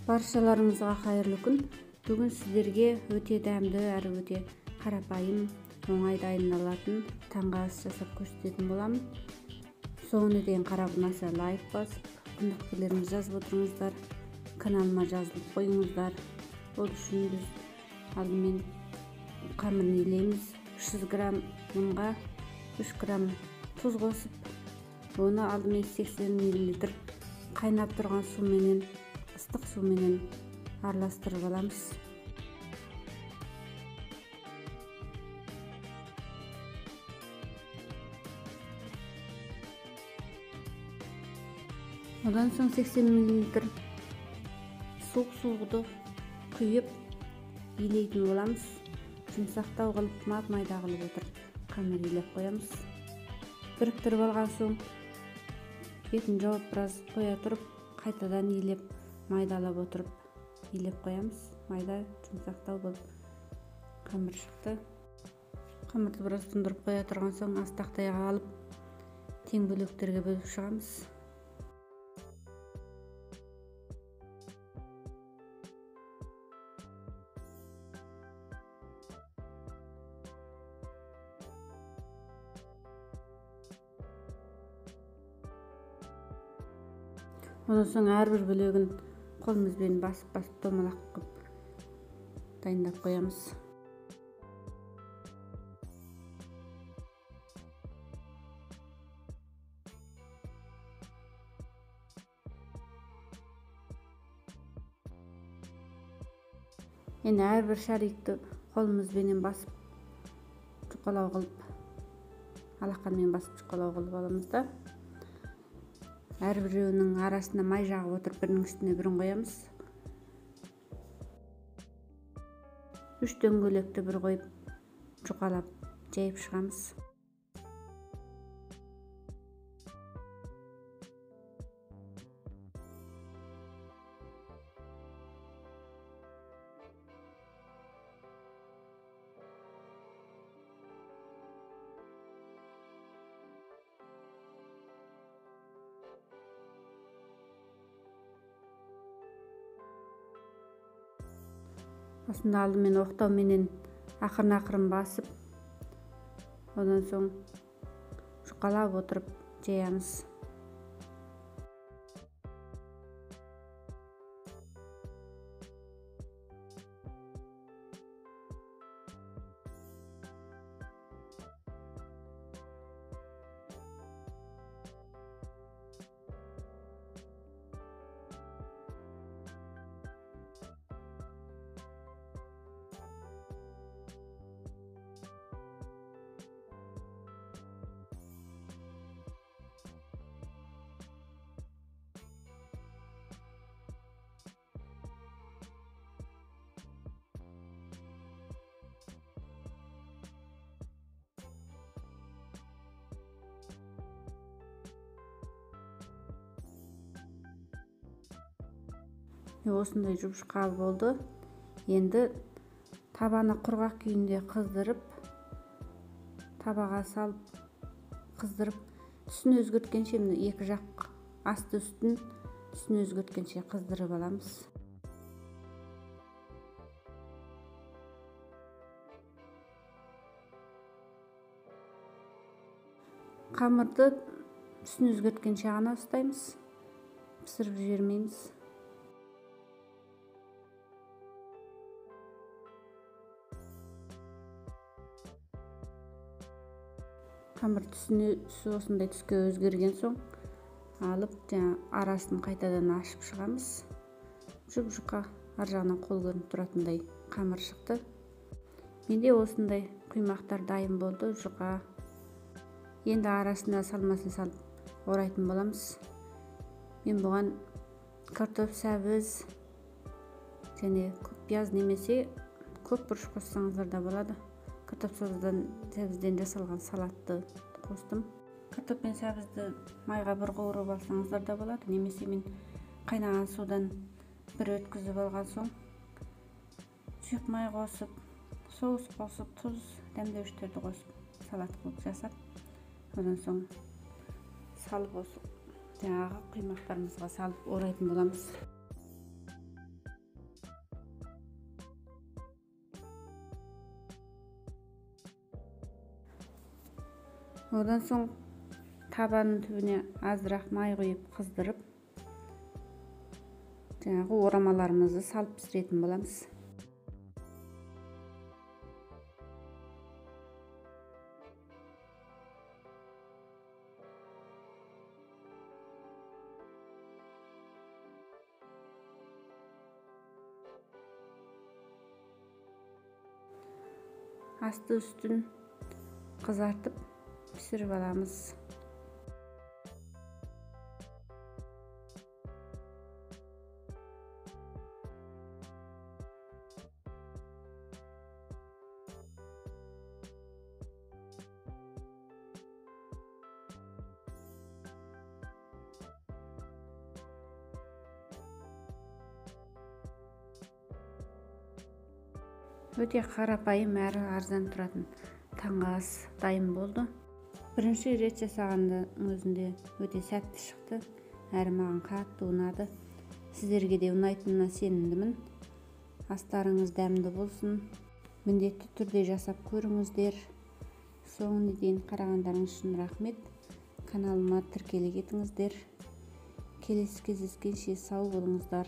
Баршаларыңызға қайырлы күн. Бүгін сіздерге өте дәмді әрі өте қарапайым, оңай дайындалатын таңғы ас жасап көрсететін боламын. Соңына дейін қарап ұнаса лайк басып, күндіктелеріңізді жазып отырыңыздар. Каналыма жазылып қойыңыздар. Ол үшін біз алдымен қамырын илейміз. 300 грамм ұнға 3 грамм тұз қосып, оны алдымен 80 мл қайнап тұрған суменен, ыстық суменен араластырып аламыз. Одан соң 80 мл суық суды құйып илейтін боламыз. Жұмсақтау қылып, майда қылып отырып қамыр илеп қоямыз. Біріктіріп алған соң бетін жауып біраз қоя тұрып, қайтадан илеп, майдалап отырып илеп қоямыз. Майда жұмсақтау болып қамыр шықты. Қамырды біраз тұндырып қоя тұрған соң ас тақтайға алып, тең бөліктерге бөліп шығамыз. Одан соң әрбір бөлегін қолымызбен басып домалақ қылып дайындап қоямыз. Енді әрбір шарикті қолымызбен басып жұқалау қылып, алақанмен басып жұқалау қылып аламыз да. Әрбіреуінің арасына май жағып отырып, бірінің үстіне бірін қоямыз. 3 дөңгелекті бір қойып, жұқалап, жайып шығамыз. Осында алдымен оқтауменен ақырын басып, одан соң жұқалап отырып жаямыз. Осындай жұп-жұқа болды. Енді табаны құрғақ күйінде қыздырып, табаға салып қыздырып, түсін өзгерткенше, екі жақ асты үстін түсін өзгерткенше қыздырып аламыз. Қамырды түсін өзгерткенше ғана ұстаймыз, пісіріп жібермейміз. Қамыр түсі осындай түске өзгерген соң алып, арасын қайтадан ашып шығамыз. Жұп-жұқа, ар жағынан қол көрініп тұратындай қамыр шықты. Менде осындай құймақтар дайын болды, жұқа. Енді арасына салмасын салып орайтын боламыз. Мен бұған картоп сәбіз және көк пияз немесе көк бұрыш қоссаңыздар да болады. Картоп сәбізден жасалған салатты қостым. Картоп пен сәбізді майға бір қуырып алсаңыздар да болады, немесе мен қайнаған судан бір өткізіп алған соң сұйық май қосып, соус қосып, тұз, дәмдеуіштерді қосып, салат қылып жасап, одан соң салып осы жаңағы құймақтарымызға салып орайтын боламыз. Одан соң табанның түбіне азырақ май құйып қыздырып, жаңағы орамаларымызды салып пісіретін боламыз. Асты үстін қызартып пісіріп аламыз. Өте қарапайым әрі арзан тұратын таңғы ас дайын болды. Бірінші рет жасағандың өзінде өте сәтті шықты, әрі маған қатты ұнады. Сіздерге де ұнайтынына сенімдімін. Астарыңыз дәмді болсын. Міндетті түрде жасап көріңіздер. Соңына дейін қарағандарыңыз үшін рахмет. Каналыма тіркеле кетіңіздер. Келесі кездескенше сау болыңыздар.